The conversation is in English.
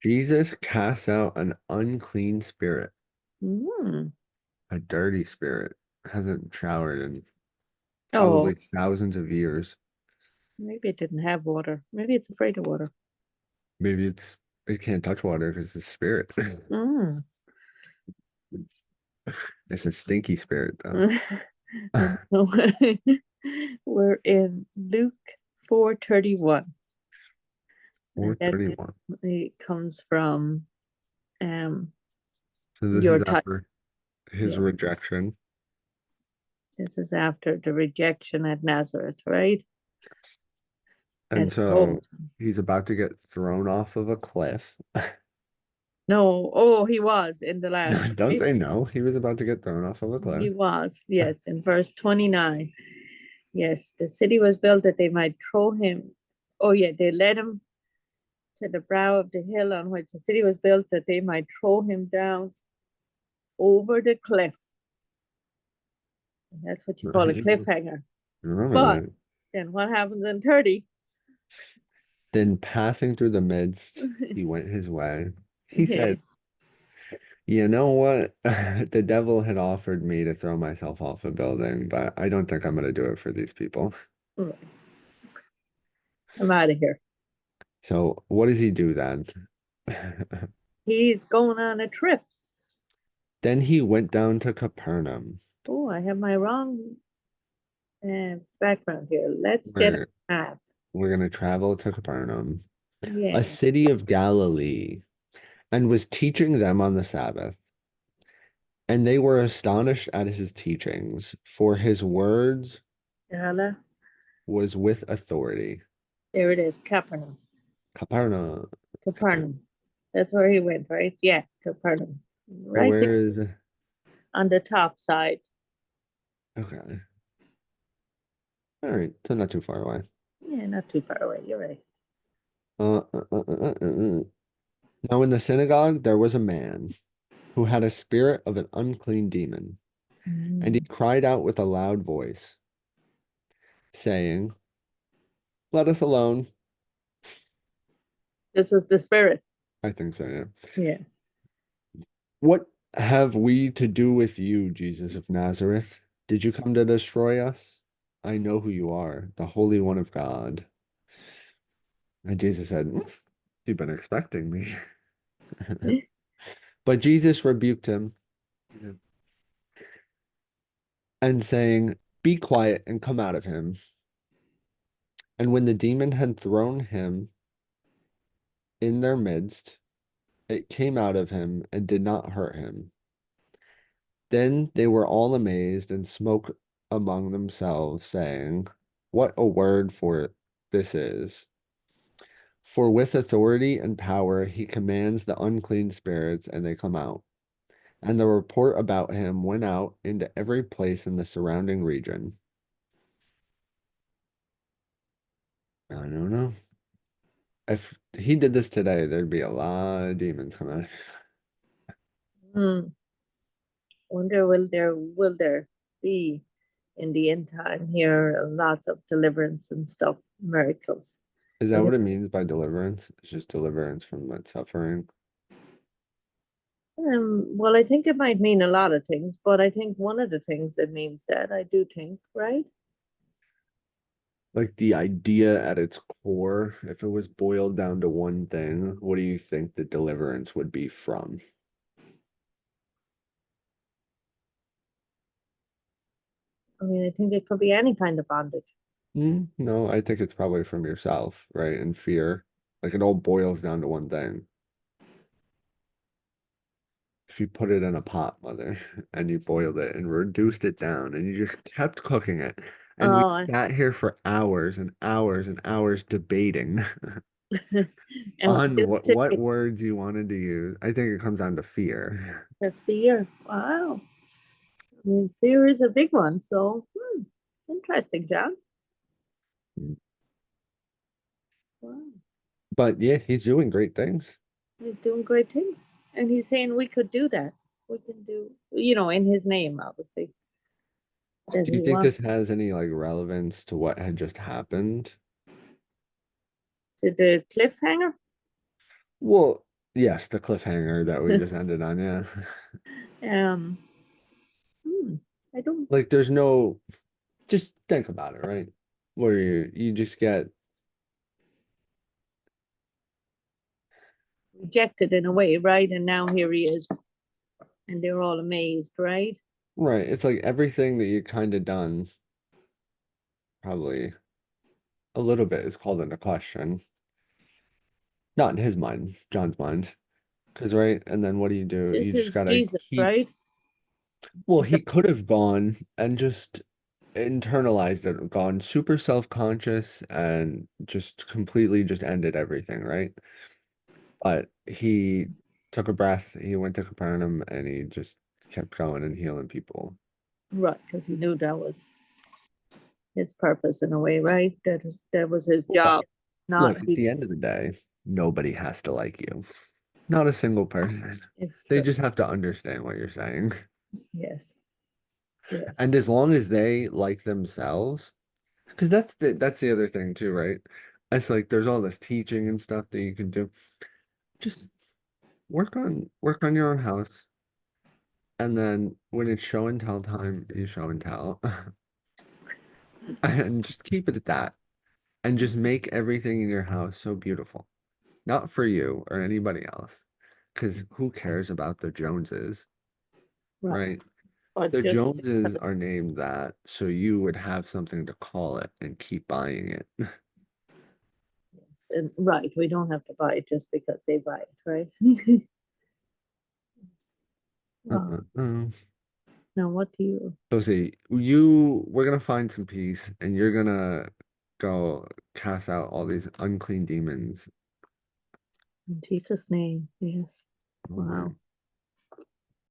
Jesus casts out an unclean spirit, Hmm. a dirty spirit, hasn't showered in Oh, probably thousands of years. maybe it didn't have water. Maybe it's afraid of water. Maybe it can't touch water because it's a spirit. Mm. It's a stinky spirit though. No. We're in Luke 4:31. And that 431. definitely comes from um So this your is time. after his Yeah, rejection. this is after the rejection at Nazareth, right? And And he told so him. he's about to get thrown off of a cliff. No, oh, he was in the No, last, don't right? say no. He was about to get thrown off of a cliff. He was, yes, in verse 29. Yes, the city was built that they might throw him. Oh, yeah, they led him to the brow of the hill on which the city was built that they might throw him down over the cliff. That's what you call a cliffhanger. Remember But that. then what happens in 30? Then passing through the midst, he went his way. He Yeah. said, you know what? The devil had offered me to throw myself off a building, but I don't think I'm going to do it for these people. Right. I'm out of here. So what does he do then? He's going on a trip. Then he went down to Capernaum, Oh, I have my wrong background here. Let's get a where map. we're going to travel to Capernaum, a Yeah. city of Galilee, and was teaching them on the Sabbath. And they were astonished at his teachings, for his words Gala. was with authority. There it is. Capernaum. Capernaum. Okay. Capernaum. That's where he went, right? Yes, Capernaum. So Right there where is on the top side. okay. All right. So not too far away. Yeah, not too far away. You're right. Uh, uh, uh, uh, uh, uh. Now in the synagogue there was a man who had a spirit of an unclean demon, and he Mm. cried out with a loud voice, saying, "Let us alone." This is the spirit. I think so, yeah. Yeah. What have we to do with you, Jesus of Nazareth? Did you come to destroy us? I know who you are, the Holy One of God. And Jesus said, you've been expecting me. But Jesus rebuked him and saying, be quiet and come out of him. And when the demon had thrown him in their midst, it came out of him and did not hurt him. Then they were all amazed and spoke among themselves, saying, what a word for this is. For with authority and power he commands the unclean spirits, and they come out. And the report about him went out into every place in the surrounding region. I don't know. If he did this today, there'd be a lot of demons coming. Hmm. Wonder will there be in the end time here lots of deliverance and stuff, miracles. Is that You what it means by deliverance? It's just deliverance from that suffering. well, I think it might mean a lot of things, but I think one of the things it means that I do think, right? Like the idea at its core, if it was boiled down to one thing, what do you think the deliverance would be from? I mean, I think it could be any kind of bondage. No, I think it's probably from yourself, right? And fear. Like it all boils down to one thing. If you put it in a pot, mother, and you boiled it and reduced it down and you just kept cooking it, and we Oh, sat here for hours and hours and hours debating and on this what took words you wanted to use. I think it comes down to fear. the fear. Wow. I mean, fear is a big one. So, interesting, John. Wow. But yeah, he's doing great things. He's doing great things. And he's saying we could do that. We can do, in his name, obviously, that Do you he think this wants has any like relevance to what had just happened? to the cliffhanger. Well, Yes, the cliffhanger that we just ended on, yeah. Um, hmm, I don't Like there's no just think about it, right? Where you just get reject it in a way, right? And now here he is, and they're all amazed, right? right. It's like everything that you kind of done, probably a little bit is called into question. Not in his mind, John's mind. Because, right? And then what do? You This just is gotta Jesus, keep, right? well, Is that he could have gone and just internalized it, gone super self-conscious and just completely just ended everything, right? But he took a breath, he went to Capernaum, and he just kept going and healing people. right? Because he knew that was his purpose in a way, right? That was his Well, job. Not look, at he. the end of the day, nobody has to like you. Not a single person. It's They true. just have to understand what you're saying. Yes, yes, And as long as they like themselves, because that's the other thing too, right? It's like there's all this teaching and stuff that you can do. Just work on your own house, and then when it's show and tell time, you show and tell, and just keep it at that, and just make everything in your house so beautiful. Not for you or anybody else, because who cares about the Joneses, right. right? But The just Joneses are named that so you would have something to call it and keep buying it. yes, and right, we don't have to buy it just because they buy it, right? Yes. Wow. Uh. Now, what do you, So see, we're gonna find some peace, and you're gonna go cast out all these unclean demons. in Jesus' name? Yes. All right. Wow.